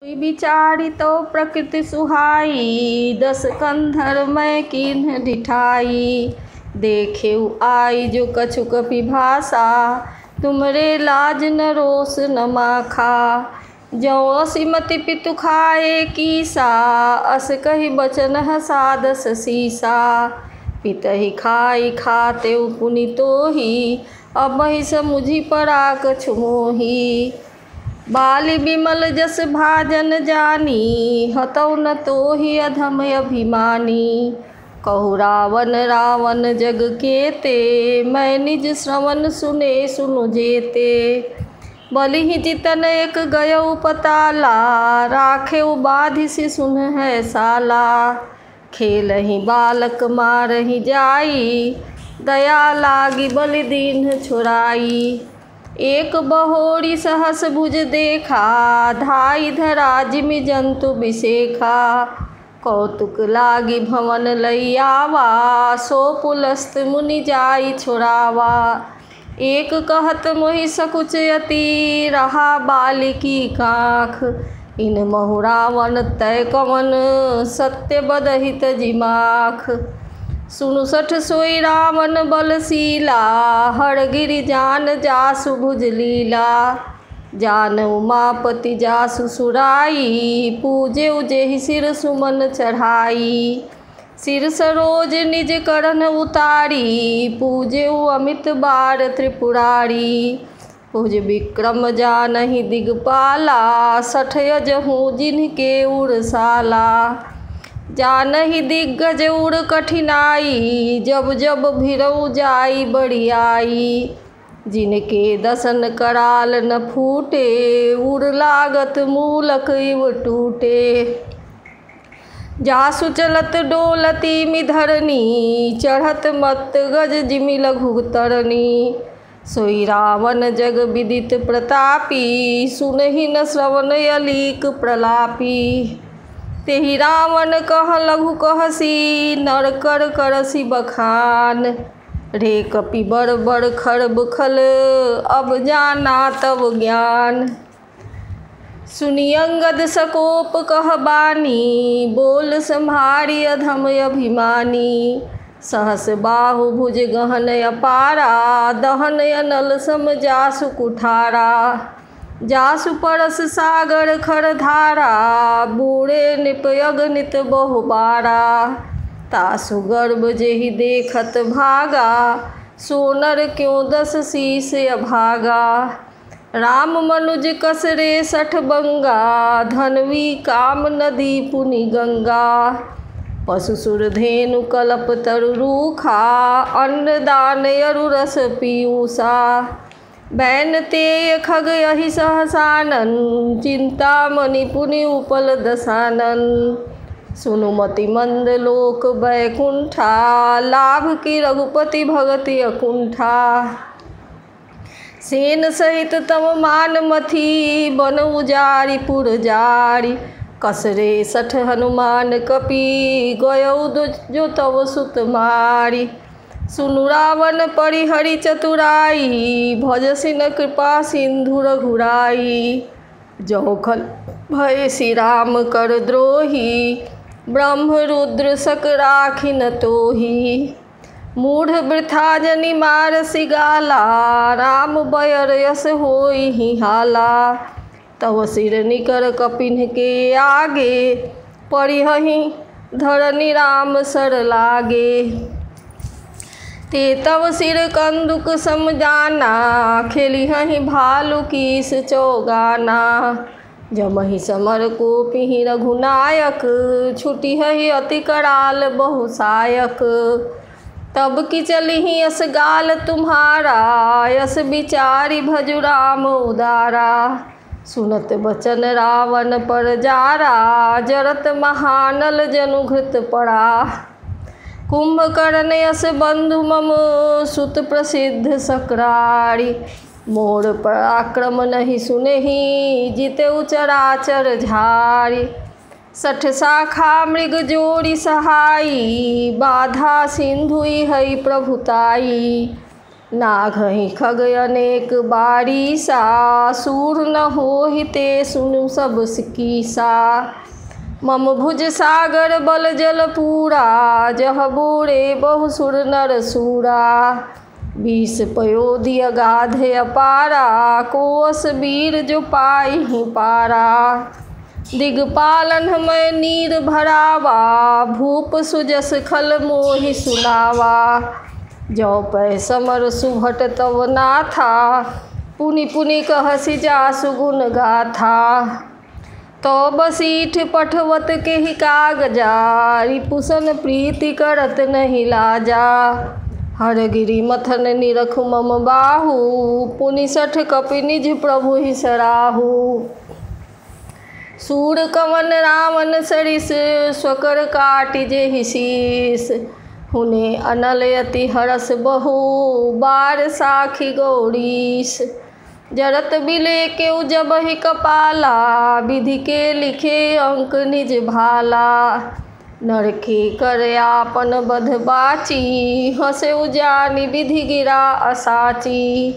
बिचारी तो प्रकृति सुहाई, दस कंधर मैं किन्ह डिठाई। देखे आई जो कछु कपिभाषा, तुमरे लाज न रोष न माखा। जौ असिमति पितु खाए कीसा, अस कही बचन हसादस सीसा। पितहि खाई खाते पुनि तोही, अब महिष मुझी परा कछु मोही। बाली बिमल जस भाजन जानी, हतौ न तोहि अधम अभिमानी। कहु रावण रावण जग केते, मैं निज श्रवण सुने सुनु जेते। बलिहि जितन एक गयउ पताला, राखेउ बाधि सिसुन है साला। खेलहि बालक मारहि जाई, दया लागी बलि दीन्ह छुड़ाई। एक बहोरी सहस भुज देखा, धाई धरा जिमि जंतु बिसेखा। कौतुक लागी भवन लई आवा, सो पुलस्त मुनि जाई छुड़ावा। एक कहत मोहि सकुच अति, रहा बालिकी काख। इन महु रावण तय कवन, सत्य बदहित जिमाख। सुनु सठ सोई रावण बलशीला, हरगिरि जान जासु भुज लीला। जान उमापति जासु सुराई, पूजे जेहि सिर सुमन चढ़ाई। सिर सरोज निज करन उतारी, पूजे अमित बार त्रिपुरारी। भुज विक्रम जानहि दिगपाला, सठ अजहु जिनके उरसाला। जानहि दिग्गज उर कठिनाई, जब जब भिरौ जाई बड़ियाई। जिनके दसन कराल न फूटे, उर लागत मूलक इव टूटे। जासु चलत डोलती मिधरनी, चढ़त मत गज जिमि लघु तरनी। सोई रावण जग विदित प्रतापी, सुनहि न श्रवण अलीक प्रलापी। तेहि रावण कह लघु कहसी, नर कर करसी बखान। रे कपि बड़ बड़ खर बखल, अब जाना तब ज्ञान। सुनि अंगद सकोप कह बानी, बोल सम्हारी अधम अभिमानी। सहस बाहु भुज गहन अपारा, दहन अनल सम जासु कुठारा। जासु परस सागर खर धारा, बूढ़े निप अगणित बहुबारा। तासु गर्भ जेहि देखत भागा, सोनर क्यों दस शीस अभागा। राम मनुज कसरे सठ बंगा, धनवी काम नदी पुनि गंगा। पशु सुर धेनु कलप तरु रूखा, अन्न दान अरु रस पीयूषा। बैन तेय खग यहि सहसानन, चिंता मणि पुनि उपल दसानन। सुनुमति मंद लोक बैकुंठा, लाभ की रघुपति भगति अकुंठा। सेन सहित तम मान मथी, बन उजारी पुर जारी। कसरे सठ हनुमान कपि, गयौ जो तव सुत मारी। सुनु रावण परिहरि चतुराई, भजसि न कृपा सिंधु रघुराई। जौ खल भय श्री राम कर द्रोही, ब्रह्म रुद्र सक राखि न तोही। मूढ़ वृथा जनि मारसि गाला, राम बयर यस होई ही हाला। तव सिर निकर कपिन के आगे, परिहहि धरनि राम सर लागे। ते तव सिर कंदुक सम जाना, खेलिहहि भालु कीस चौगाना। जमहि समर कोपिहि रघुनायक, छुटिहहि अति कराल बहुसायक। तब कि चलिहि यस गाल तुम्हारा, यस बिचारी भजु राम उदारा। सुनत बचन रावण पर जारा, जरत महानल जनु घृत पड़ा। कुंभकर्ण यस बंधु मम, सुत प्रसिद्ध सक्रारी। मोर पराक्रम नहीं सुनेहि, जितेउ चराचर झारी। सठ शाखा मृग जोड़ी सहाई, बाधा सिंधुई हई प्रभुताई। नाघहि खग अनेक बारिसा, सूर न होहि ते सुनु सब कीसा। मम भुज सागर बल जल पूरा, जह बोरे बहु सुर नर सूरा। 20 पयोधि अगाध अपारा, कोस वीर जो पाई पारा। दिगपालन मैं नीर भरावा, भूप सुजस खल मोहि सुनावा। जो पै समर सुभट तव नाथा, पुनि पुनि कहसि जासु गुण गाथा। तो बसीठ पठवत के ही कागजा, रिपुसन प्रीति करत नहीं लाजा। हर गिरि मथन निरख मम बाहु, पुनि सठ कपि निज प्रभु ही सराहु। सूर कवन रावण सरिस, स्वकर काटि जेहि शीस। हुने अनल अति हरस बहु, बार साखी गौरीस। जरत बिले के जबहि कपाला, विधि के लिखे अंक निज भाला। नरके कर आपन बध बाची, हसे उजानी विधि गिरा असाची।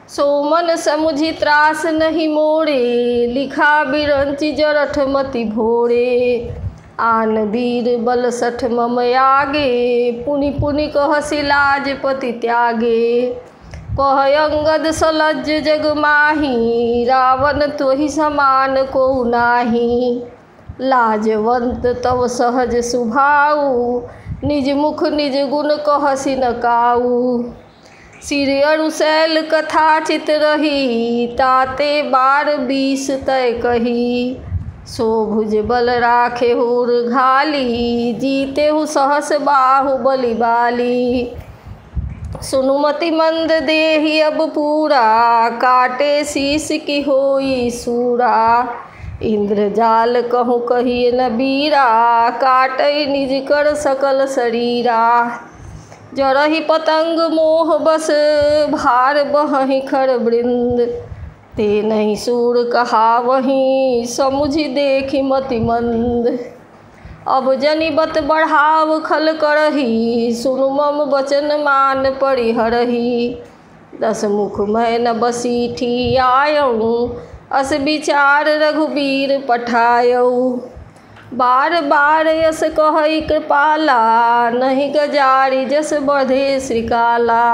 सोमन समुझि त्रास नहीं मोरे, लिखा बिरंचि जरठ मति भोरे। आन वीर बल सठ मम आगे, पुनि पुनि कहसि लाज पति त्यागे। कह अंगद सलज जग माही, रावण तोहि समान को नाही। लाजवंत तव सहज सुभाऊ, निज मुख निज गुण कहसि न काऊ। सिर अरुशैल कथा चित रही, ताते 12-20 तय कही। सो भुज बल राखे हुर घाली, जीते हु सहस बाहु बलि बाली। सुनुमति मंद देहि अब पूरा, काटे शीस की होई सूरा। इंद्रजाल कहूँ कहिए न बीरा, काटै निज कर सकल शरीरा। जरहि पतंग मोह बस, भार बहहि खर वृंद। ते नहीं सूर कहावहीं, समुझि देखि मति मंद। अब जनि बत बढ़ाव खल करही, सुनु मम बचन मान परिहरही। 10 मुख मैं न बसीठी आयऊँ, अस विचार रघुबीर पठायऊ। बार बार यस कहई कृपाला, नहीं गजारी जस बढ़े श्रीकाला।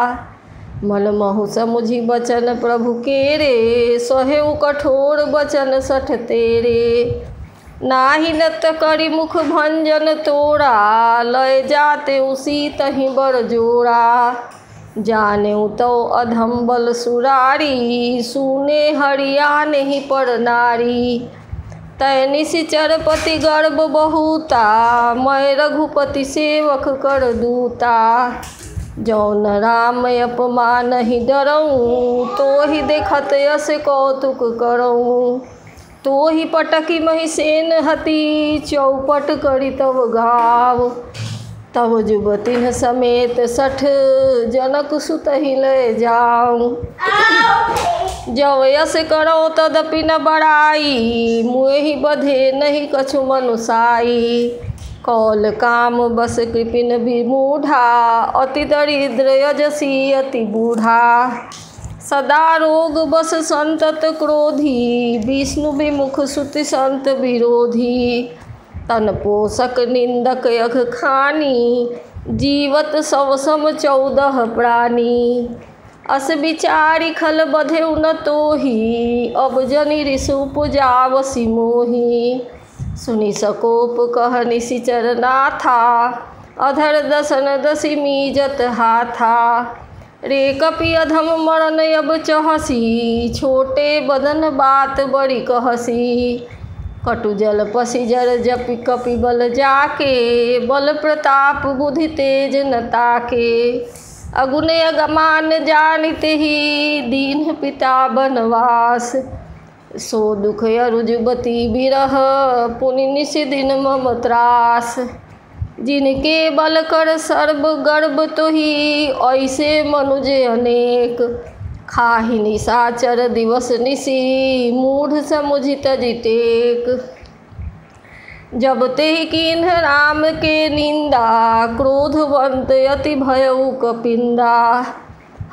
मन महु समुझि बचन प्रभु केरे, सोहेउ कठोर बचन सठ तेरे। नाही नत करि मुख भंजन तोरा, लय जाते उसी तहि बर जोरा। जानेउ तो अधम बल सुरारी, सुने हरिया नहीं पर नारी। तै निशिचर पति गर्भ बहुता, मैं रघुपति सेवक कर दूता। जौन राम अपमान ही डरऊँ, तो ही देखत यस कौतुक करऊँ। तो ही पटकी महिषेन हती, चौपट करी तव गाव। तब जुबतिन समेत 60 जनक सुतहि लय जाऊँ। जब यस करो तदपि न बड़ाई, मुहि बधे नहीं कछु मनुसाई। कौल काम बस कृपिन विमूढ़ा, अति दरिद्र यजसी अति बूढ़ा। सदा रोग बस संतत क्रोधी, विष्णु विमुख सुति संत विरोधी। तन पोषक निंदक यख खानी, जीवत सव सम 14 प्राणी। अस विचारी खल बधेउ न तोही, अब जनि ऋषि उपजावसि मोही। सुनि सकोप कह निशिचर नाथा, अधर दसन दसि मीजत हाथा। रे कपि अधम मरन अब चहसी, छोटे बदन बात बड़ी कहसी। कटु जल पसी जर जपि कपि बल जाके, बल प्रताप बुद्धि तेज न ताके। अगुने अगमान जानिते ही, दीन पिता बनवास। सो दुख अरुजुबती बिरह, पुनि निशि दिन मम त्रास। जिनके बल कर सर्व गर्भ तोही, ऐसे मनुज अनेक। खाहि निशाचर दिवस निशि, मूढ़ समुझि तजि टेक। जब तेहि कीन्ह राम के निंदा, क्रोधवंत अति भयउ कपिंदा।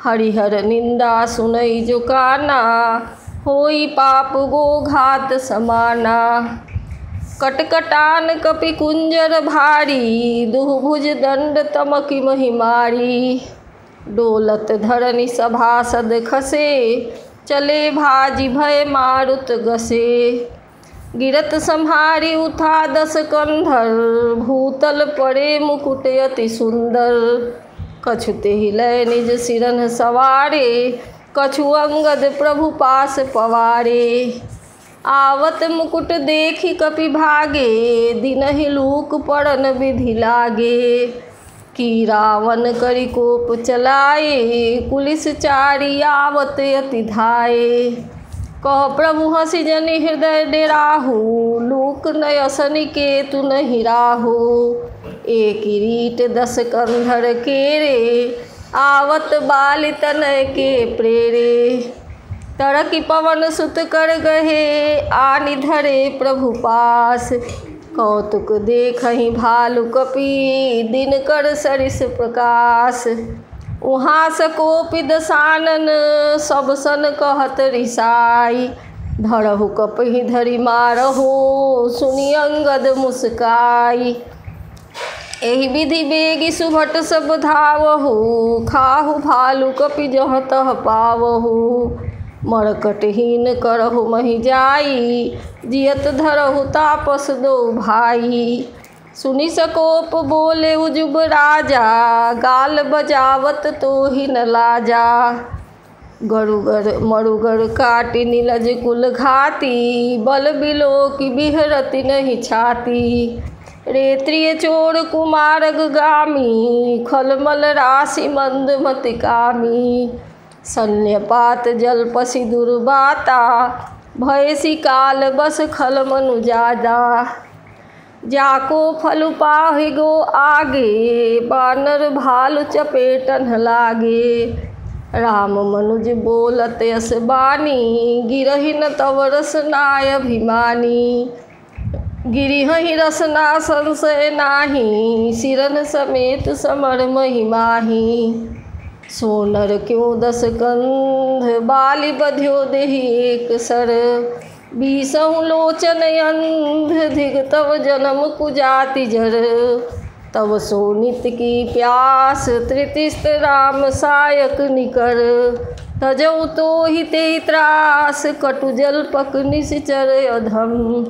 हरिहर निंदा सुनई जो काना, होई पाप गो घात समाना। कटकटान कपि कुंजर भारी, दुहभुज दंड तमकि महिमारी। डोलत धरनी सभासद खसे, चले भाजी भय मारुत गसे। गिरत संहारी उठा 10 कंधर, भूतल पड़े मुकुट अति सुंदर। कछु तेहि लय निज सिरन सवारे, कछु अंगद प्रभु पास पवारे। आवत मुकुट देखी कपि भागे, दिनहि लूक पड़न विधि लागे। कि रावण करि कोप चलाए, कुलिस चारी आवत अति धाये। कह प्रभु हंसी जनि हृदय डेराहु, लूक नयसनि केतु नहि राहु। एक रीट 10 कंधर केरे, आवत बालि तनय के प्रेरे। तरकि पवन सुत कर गहे, आनि धरे प्रभु पास। कौतुक देखहि भालु कपि, दिनकर सरिस प्रकाश। उहाँ सकोपि दसानन, सब सन कहत रिसाई। धरहु कपहि धरि मारहु, सुनि अंगद मुस्काई। एहि विधि बेगी सुभट सब धावहु, खाहु भालु कपि जह तह पावहु। मरकटहीन करहु महि जाई, जियत धरहु तापस दो भाई। सुनि सकोप बोले उजुब राजा, गाल बजावत तोहि न लाजा। गरुगर मरुगर काटि नीलज कुल घाती, बल बिलोकि बिहरति नहीं छाती। रेत्रिय चोर कुमारग गामी, खलमल राशि मंदमति कामी। सन्यपात जलपसि दुर्बाता, भयसि काल बस खल मनु जादा। जाको फलु पाहि गो आगे, बानर भालु चपेटन लागे। राम मनुज बोलत यस बानी, गिरहि न तव रसनाय अभिमानी। गिरिहहि रसना संशय नाही, सिरन समेत समर महिमाही। सोनर क्यों 10 कंध, बालि बध्यो देहि एक सर। 20 लोचन अंध, धिग तव जन्म कुजाति जर। तव सो नित की प्यास, तृतिस्त राम सायक निकर। तजौ तोहि तेहि त्रास, कटु जल्पक निशिचर अधम।